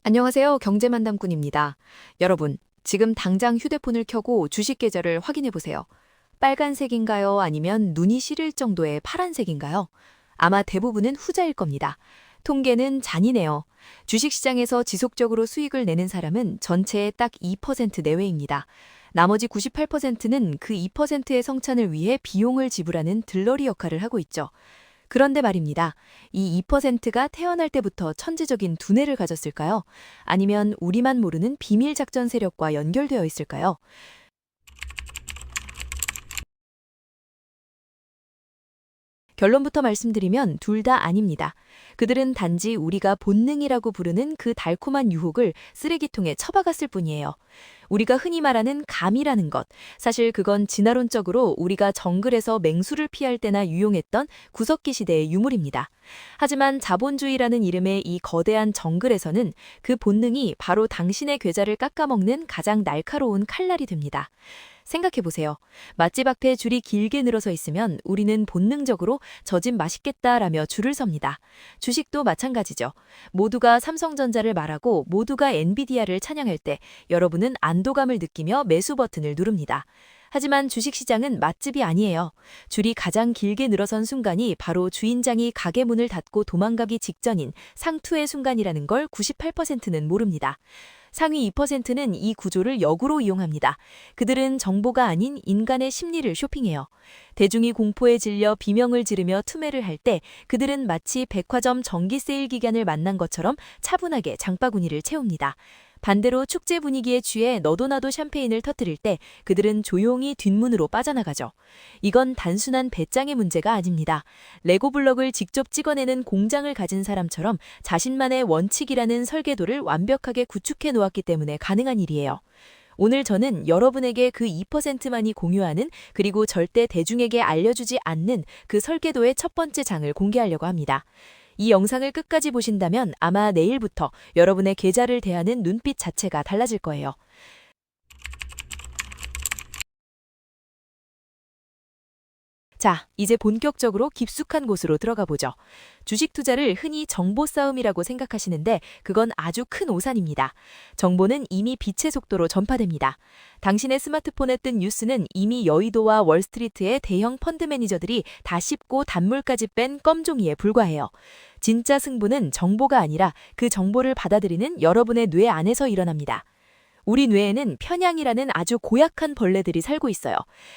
안녕하세요. 경제만담꾼입니다. 여러분, 지금 당장 휴대폰을 켜고 주식 계좌를 확인해 보세요. 빨간색인가요? 아니면 눈이 시릴 정도의 파란색인가요? 아마 대부분은 후자일 겁니다. 통계는 잔인해요. 주식시장에서 지속적으로 수익을 내는 사람은 전체의 딱 2% 내외입니다. 나머지 98%는 그 2%의 성찬을 위해 비용을 지불하는 들러리 역할을 하고 있죠. 그런데 말입니다. 이 2%가 태어날 때부터 천재적인 두뇌를 가졌을까요? 아니면 우리만 모르는 비밀 작전 세력과 연결되어 있을까요? 결론부터 말씀드리면 둘 다 아닙니다. 그들은 단지 우리가 본능이라고 부르는 그 달콤한 유혹을 쓰레기통에 처박았을 뿐이에요. 우리가 흔히 말하는 감이라는 것, 사실 그건 진화론적으로 우리가 정글에서 맹수를 피할 때나 유용했던 구석기 시대의 유물입니다. 하지만 자본주의라는 이름의 이 거대한 정글에서는 그 본능이 바로 당신의 괴자를 깎아먹는 가장 날카로운 칼날이 됩니다. 생각해보세요. 맛집 앞에 줄이 길게 늘어서 있으면 우리는 본능적으로 저 집 맛있겠다라며 줄을 섭니다. 주식도 마찬가지죠. 모두가 삼성전자를 말하고 모두가 엔비디아를 찬양할 때 여러분은 안도감을 느끼며 매수 버튼을 누릅니다. 하지만 주식시장은 맛집이 아니에요. 줄이 가장 길게 늘어선 순간이 바로 주인장이 가게 문을 닫고 도망가기 직전인 상투의 순간이라는 걸 98%는 모릅니다. 상위 2%는 이 구조를 역으로 이용합니다. 그들은 정보가 아닌 인간의 심리를 쇼핑해요. 대중이 공포에 질려 비명을 지르며 투매를 할 때 그들은 마치 백화점 정기 세일 기간을 만난 것처럼 차분하게 장바구니를 채웁니다. 반대로 축제 분위기에 취해 너도 나도 샴페인을 터뜨릴 때 그들은 조용히 뒷문으로 빠져나가죠. 이건 단순한 배짱의 문제가 아닙니다. 레고 블럭을 직접 찍어내는 공장을 가진 사람처럼 자신만의 원칙이라는 설계도를 완벽하게 구축해 놓았기 때문에 가능한 일이에요. 오늘 저는 여러분에게 그 2%만이 공유하는 그리고 절대 대중에게 알려주지 않는 그 설계도의 첫 번째 장을 공개하려고 합니다. 이 영상을 끝까지 보신다면 아마 내일부터 여러분의 계좌를 대하는 눈빛 자체가 달라질 거예요. 자, 이제 본격적으로 깊숙한 곳으로 들어가 보죠. 주식 투자를 흔히 정보 싸움이라고 생각하시는데 그건 아주 큰 오산입니다. 정보는 이미 빛의 속도로 전파됩니다. 당신의 스마트폰에 뜬 뉴스는 이미 여의도와 월스트리트의 대형 펀드 매니저들이 다 씹고 단물까지 뺀 껌종이에 불과해요. 진짜 승부는 정보가 아니라 그 정보를 받아들이는 여러분의 뇌 안에서 일어납니다. 우리 뇌에는 편향이라는 아주 고약한 벌레들이 살고 있어요.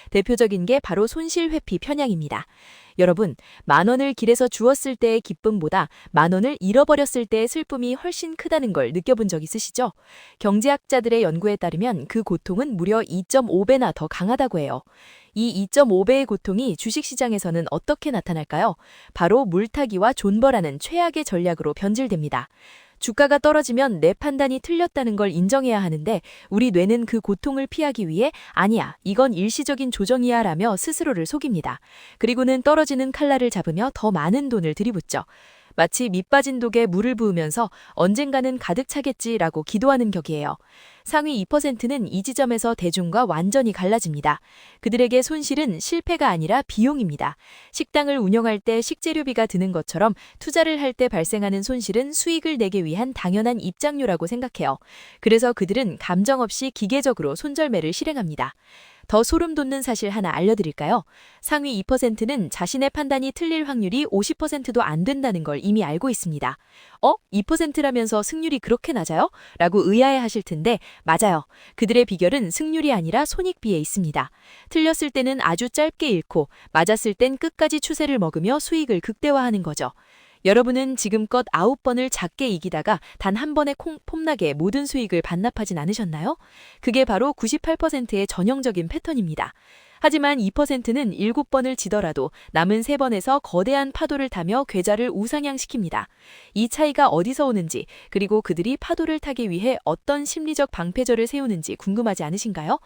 대표적인 게 바로 손실회피 편향입니다. 여러분, 10,000원을 길에서 주었을 때의 기쁨보다 10,000원을 잃어버렸을 때의 슬픔이 훨씬 크다는 걸 느껴본 적 있으시죠? 경제학자들의 연구에 따르면 그 고통은 무려 2.5배나 더 강하다고 해요. 이 2.5배의 고통이 주식시장에서는 어떻게 나타날까요? 바로 물타기와 존버라는 최악의 전략으로 변질됩니다. 주가가 떨어지면 내 판단이 틀렸다는 걸 인정해야 하는데 우리 뇌는 그 고통을 피하기 위해 아니야, 이건 일시적인 조정이야 라며 스스로를 속입니다. 그리고는 떨어지는 칼날을 잡으며 더 많은 돈을 들이붓죠. 마치 밑 빠진 독에 물을 부으면서 언젠가는 가득 차겠지라고 기도하는 격이에요. 상위 2%는 이 지점에서 대중과 완전히 갈라집니다. 그들에게 손실은 실패가 아니라 비용입니다. 식당을 운영할 때 식재료비가 드는 것처럼 투자를 할 때 발생하는 손실은 수익을 내기 위한 당연한 입장료라고 생각해요. 그래서 그들은 감정 없이 기계적으로 손절매를 실행합니다. 더 소름 돋는 사실 하나 알려드릴까요? 상위 2%는 자신의 판단이 틀릴 확률이 50%도 안 된다는 걸 이미 알고 있습니다. 2%라면서 승률이 그렇게 낮아요? 라고 의아해하실 텐데 맞아요. 그들의 비결은 승률이 아니라 손익비에 있습니다. 틀렸을 때는 아주 짧게 잃고 맞았을 땐 끝까지 추세를 먹으며 수익을 극대화하는 거죠. 여러분은 지금껏 9번을 작게 이기다가 단 한 번의 폼나게 모든 수익을 반납하진 않으셨나요? 그게 바로 98%의 전형적인 패턴입니다. 하지만 2%는 7번을 지더라도 남은 3번에서 거대한 파도를 타며 계좌를 우상향시킵니다. 이 차이가 어디서 오는지, 그리고 그들이 파도를 타기 위해 어떤 심리적 방패절을 세우는지 궁금하지 않으신가요?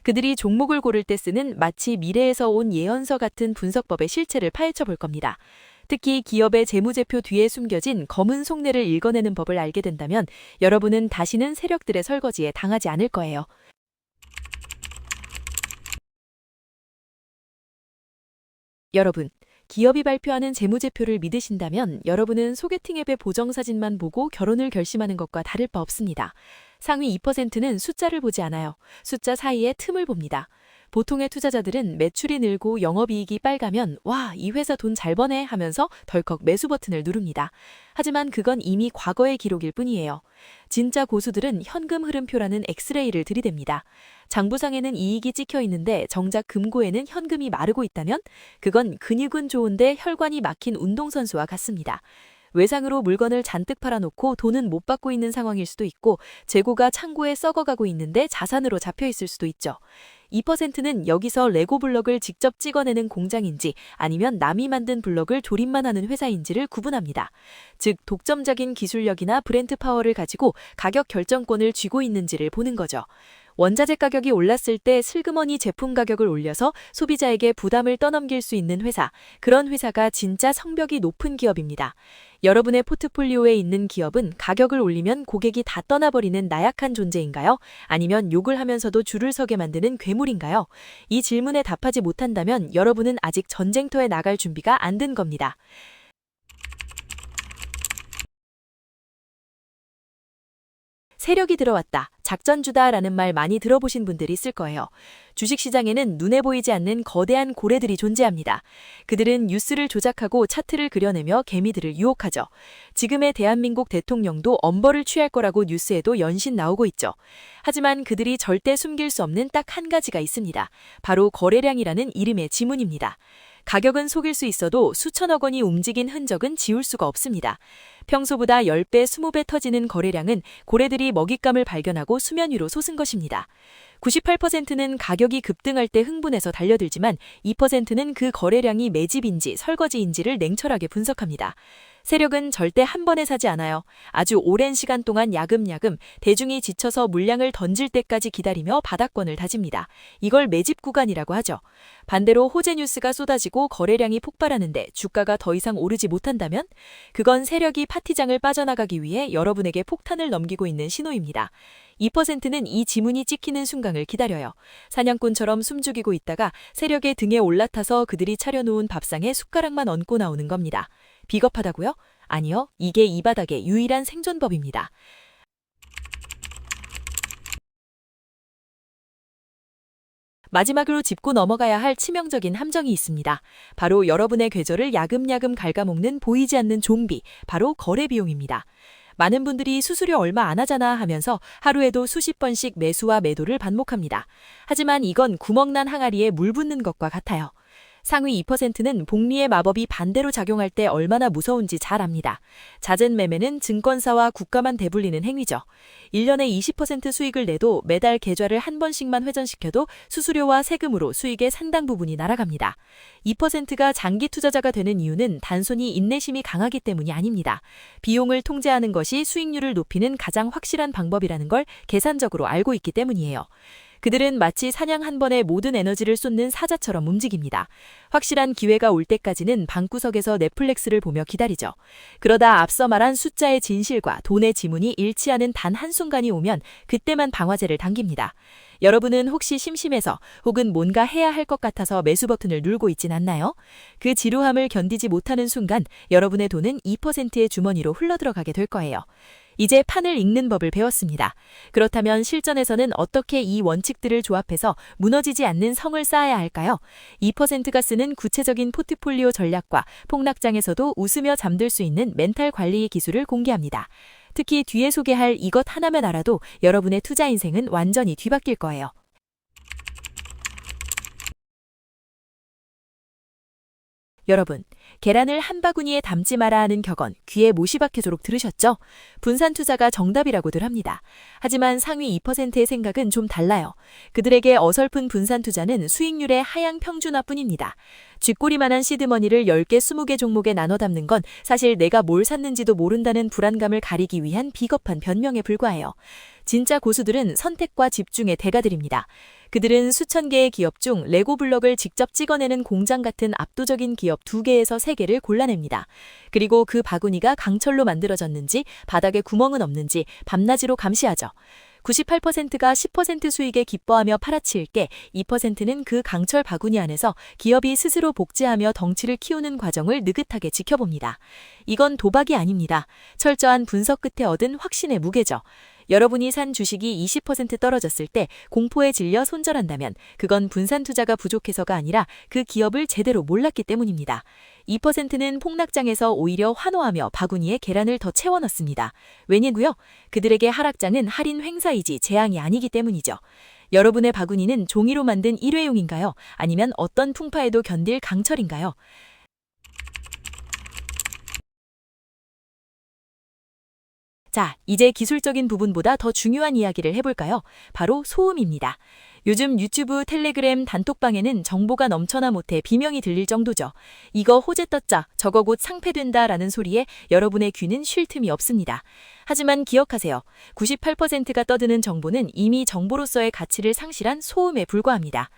그들이 종목을 고를 때 쓰는 마치 미래에서 온 예언서 같은 분석법의 실체를 파헤쳐 볼 겁니다. 특히 기업의 재무제표 뒤에 숨겨진 검은 속내를 읽어내는 법을 알게 된다면 여러분은 다시는 세력들의 설거지에 당하지 않을 거예요. 여러분, 기업이 발표하는 재무제표를 믿으신다면 여러분은 소개팅 앱의 보정사진만 보고 결혼을 결심하는 것과 다를 바 없습니다. 상위 2%는 숫자를 보지 않아요. 숫자 사이에 틈을 봅니다. 보통의 투자자들은 매출이 늘고 영업이익이 빨가면 와, 이 회사 돈 잘 버네 하면서 덜컥 매수 버튼을 누릅니다. 하지만 그건 이미 과거의 기록일 뿐이에요. 진짜 고수들은 현금 흐름표라는 엑스레이를 들이댑니다. 장부상에는 이익이 찍혀 있는데 정작 금고에는 현금이 마르고 있다면 그건 근육은 좋은데 혈관이 막힌 운동선수와 같습니다. 외상으로 물건을 잔뜩 팔아놓고 돈은 못 받고 있는 상황일 수도 있고 재고가 창고에 썩어가고 있는데 자산으로 잡혀 있을 수도 있죠. 2%는 여기서 레고 블럭을 직접 찍어내는 공장인지 아니면 남이 만든 블럭을 조립만 하는 회사인지를 구분합니다. 즉 독점적인 기술력이나 브랜드 파워를 가지고 가격 결정권을 쥐고 있는지를 보는 거죠. 원자재 가격이 올랐을 때 슬그머니 제품 가격을 올려서 소비자에게 부담을 떠넘길 수 있는 회사, 그런 회사가 진짜 성벽이 높은 기업입니다. 여러분의 포트폴리오에 있는 기업은 가격을 올리면 고객이 다 떠나버리는 나약한 존재인가요? 아니면 욕을 하면서도 줄을 서게 만드는 괴물인가요? 이 질문에 답하지 못한다면 여러분은 아직 전쟁터에 나갈 준비가 안 된 겁니다. 세력이 들어왔다, 작전주다라는 말 많이 들어보신 분들이 있을 거예요. 주식시장에는 눈에 보이지 않는 거대한 고래들이 존재합니다. 그들은 뉴스를 조작하고 차트를 그려내며 개미들을 유혹하죠. 지금의 대한민국 대통령도 엄벌을 취할 거라고 뉴스에도 연신 나오고 있죠. 하지만 그들이 절대 숨길 수 없는 딱 한 가지가 있습니다. 바로 거래량이라는 이름의 지문입니다. 가격은 속일 수 있어도 수천억 원이 움직인 흔적은 지울 수가 없습니다. 평소보다 10배, 20배 터지는 거래량은 고래들이 먹잇감을 발견하고 수면 위로 솟은 것입니다. 98%는 가격이 급등할 때 흥분해서 달려들지만 2%는 그 거래량이 매집인지 설거지인지를 냉철하게 분석합니다. 세력은 절대 한 번에 사지 않아요. 아주 오랜 시간 동안 야금야금 대중이 지쳐서 물량을 던질 때까지 기다리며 바닥권을 다집니다. 이걸 매집 구간이라고 하죠. 반대로 호재 뉴스가 쏟아지고 거래량이 폭발하는데 주가가 더 이상 오르지 못한다면 그건 세력이 파티장을 빠져나가기 위해 여러분에게 폭탄을 넘기고 있는 신호입니다. 2%는 이 지문이 찍히는 순간을 기다려요. 사냥꾼처럼 숨죽이고 있다가 세력의 등에 올라타서 그들이 차려놓은 밥상에 숟가락만 얹고 나오는 겁니다. 비겁하다고요? 아니요, 이게 이 바닥의 유일한 생존법입니다. 마지막으로 짚고 넘어가야 할 치명적인 함정이 있습니다. 바로 여러분의 계좌를 야금야금 갉아먹는 보이지 않는 좀비, 바로 거래 비용입니다. 많은 분들이 수수료 얼마 안 하잖아 하면서 하루에도 수십 번씩 매수와 매도를 반복합니다. 하지만 이건 구멍난 항아리에 물 붓는 것과 같아요. 상위 2%는 복리의 마법이 반대로 작용할 때 얼마나 무서운지 잘 압니다. 잦은 매매는 증권사와 국가만 대불리는 행위죠. 1년에 20% 수익을 내도 매달 계좌를 한 번씩만 회전시켜도 수수료와 세금으로 수익의 상당 부분이 날아갑니다. 2%가 장기 투자자가 되는 이유는 단순히 인내심이 강하기 때문이 아닙니다. 비용을 통제하는 것이 수익률을 높이는 가장 확실한 방법이라는 걸 계산적으로 알고 있기 때문이에요. 그들은 마치 사냥 한 번에 모든 에너지를 쏟는 사자처럼 움직입니다. 확실한 기회가 올 때까지는 방구석에서 넷플릭스를 보며 기다리죠. 그러다 앞서 말한 숫자의 진실과 돈의 지문이 일치하는 단 한순간이 오면 그때만 방아쇠를 당깁니다. 여러분은 혹시 심심해서 혹은 뭔가 해야 할 것 같아서 매수 버튼을 누르고 있진 않나요? 그 지루함을 견디지 못하는 순간 여러분의 돈은 2%의 주머니로 흘러들어가게 될 거예요. 이제 판을 읽는 법을 배웠습니다. 그렇다면 실전에서는 어떻게 이 원칙들을 조합해서 무너지지 않는 성을 쌓아야 할까요? 2%가 쓰는 구체적인 포트폴리오 전략과 폭락장에서도 웃으며 잠들 수 있는 멘탈 관리의 기술을 공개합니다. 특히 뒤에 소개할 이것 하나만 알아도 여러분의 투자 인생은 완전히 뒤바뀔 거예요. 여러분, 계란을 한 바구니에 담지 마라 하는 격언 귀에 못이 박히도록 들으셨죠? 분산 투자가 정답이라고들 합니다. 하지만 상위 2%의 생각은 좀 달라요. 그들에게 어설픈 분산 투자는 수익률의 하향 평준화뿐입니다. 쥐꼬리만한 시드머니를 10개, 20개 종목에 나눠 담는 건 사실 내가 뭘 샀는지도 모른다는 불안감을 가리기 위한 비겁한 변명에 불과해요. 진짜 고수들은 선택과 집중의 대가들입니다. 그들은 수천 개의 기업 중 레고 블럭을 직접 찍어내는 공장 같은 압도적인 기업 2개에서 3개를 골라냅니다. 그리고 그 바구니가 강철로 만들어졌는지 바닥에 구멍은 없는지 밤낮으로 감시하죠. 98%가 10% 수익에 기뻐하며 팔아치울 게 2%는 그 강철 바구니 안에서 기업이 스스로 복제하며 덩치를 키우는 과정을 느긋하게 지켜봅니다. 이건 도박이 아닙니다. 철저한 분석 끝에 얻은 확신의 무게죠. 여러분이 산 주식이 20% 떨어졌을 때 공포에 질려 손절한다면 그건 분산 투자가 부족해서가 아니라 그 기업을 제대로 몰랐기 때문입니다. 2%는 폭락장에서 오히려 환호하며 바구니에 계란을 더 채워 넣습니다. 왜냐고요? 그들에게 하락장은 할인 행사이지 재앙이 아니기 때문이죠. 여러분의 바구니는 종이로 만든 일회용인가요? 아니면 어떤 풍파에도 견딜 강철인가요? 자, 이제 기술적인 부분보다 더 중요한 이야기를 해볼까요? 바로 소음입니다. 요즘 유튜브, 텔레그램, 단톡방에는 정보가 넘쳐나 못해 비명이 들릴 정도죠. 이거 호재 떴자, 저거 곧 상폐된다 라는 소리에 여러분의 귀는 쉴 틈이 없습니다. 하지만 기억하세요. 98%가 떠드는 정보는 이미 정보로서의 가치를 상실한 소음에 불과합니다.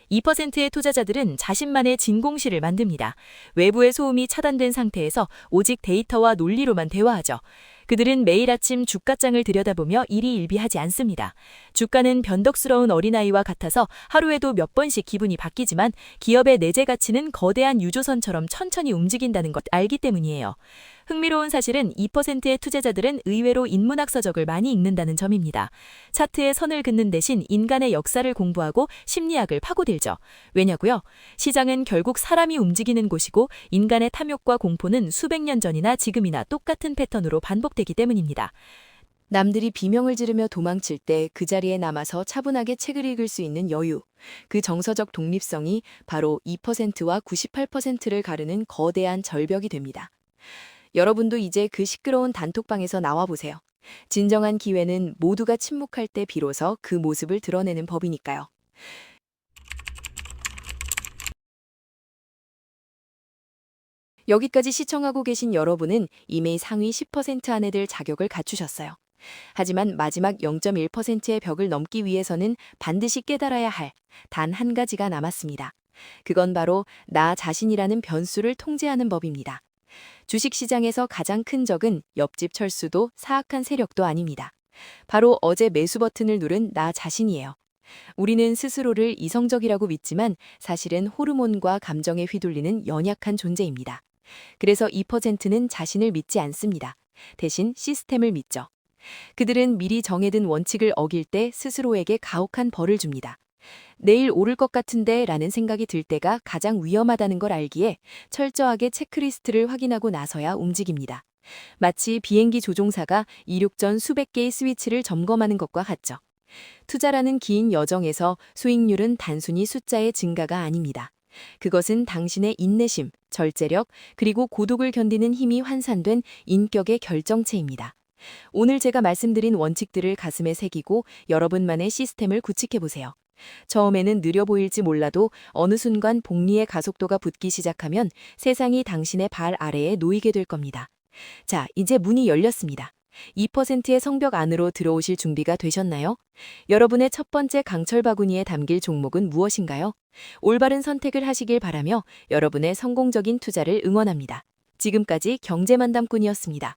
2%의 투자자들은 자신만의 진공실을 만듭니다. 외부의 소음이 차단된 상태에서 오직 데이터와 논리로만 대화하죠. 그들은 매일 아침 주가장을 들여다보며 일희일비하지 않습니다. 주가는 변덕스러운 어린아이와 같아서 하루에도 몇 번씩 기분이 바뀌지만 기업의 내재 가치는 거대한 유조선처럼 천천히 움직인다는 것 알기 때문이에요. 흥미로운 사실은 2%의 투자자들은 의외로 인문학 서적을 많이 읽는다는 점입니다. 차트의 선을 긋는 대신 인간의 역사를 공부하고 심리학을 파고들죠. 왜냐고요? 시장은 결국 사람이 움직이는 곳이고 인간의 탐욕과 공포는 수백 년 전이나 지금이나 똑같은 패턴으로 반복되기 때문입니다. 남들이 비명을 지르며 도망칠 때 그 자리에 남아서 차분하게 책을 읽을 수 있는 여유. 그 정서적 독립성이 바로 2%와 98%를 가르는 거대한 절벽이 됩니다. 여러분도 이제 그 시끄러운 단톡방에서 나와보세요. 진정한 기회는 모두가 침묵할 때 비로소 그 모습을 드러내는 법이니까요. 여기까지 시청하고 계신 여러분은 이미 상위 10% 안에 들 자격을 갖추셨어요. 하지만 마지막 0.1%의 벽을 넘기 위해서는 반드시 깨달아야 할 단 한 가지가 남았습니다. 그건 바로 나 자신이라는 변수를 통제하는 법입니다. 주식시장에서 가장 큰 적은 옆집 철수도 사악한 세력도 아닙니다. 바로 어제 매수 버튼을 누른 나 자신이에요. 우리는 스스로를 이성적이라고 믿지만 사실은 호르몬과 감정에 휘둘리는 연약한 존재입니다. 그래서 2%는 자신을 믿지 않습니다. 대신 시스템을 믿죠. 그들은 미리 정해둔 원칙을 어길 때 스스로에게 가혹한 벌을 줍니다. 내일 오를 것 같은데 라는 생각이 들 때가 가장 위험하다는 걸 알기에 철저하게 체크리스트를 확인하고 나서야 움직입니다. 마치 비행기 조종사가 이륙 전 수백 개의 스위치를 점검하는 것과 같죠. 투자라는 긴 여정에서 수익률은 단순히 숫자의 증가가 아닙니다. 그것은 당신의 인내심, 절제력, 그리고 고독을 견디는 힘이 환산된 인격의 결정체입니다. 오늘 제가 말씀드린 원칙들을 가슴에 새기고 여러분만의 시스템을 구축해보세요. 처음에는 느려 보일지 몰라도 어느 순간 복리의 가속도가 붙기 시작하면 세상이 당신의 발 아래에 놓이게 될 겁니다. 자, 이제 문이 열렸습니다. 2%의 성벽 안으로 들어오실 준비가 되셨나요? 여러분의 첫 번째 강철 바구니에 담길 종목은 무엇인가요? 올바른 선택을 하시길 바라며 여러분의 성공적인 투자를 응원합니다. 지금까지 경제만담꾼이었습니다.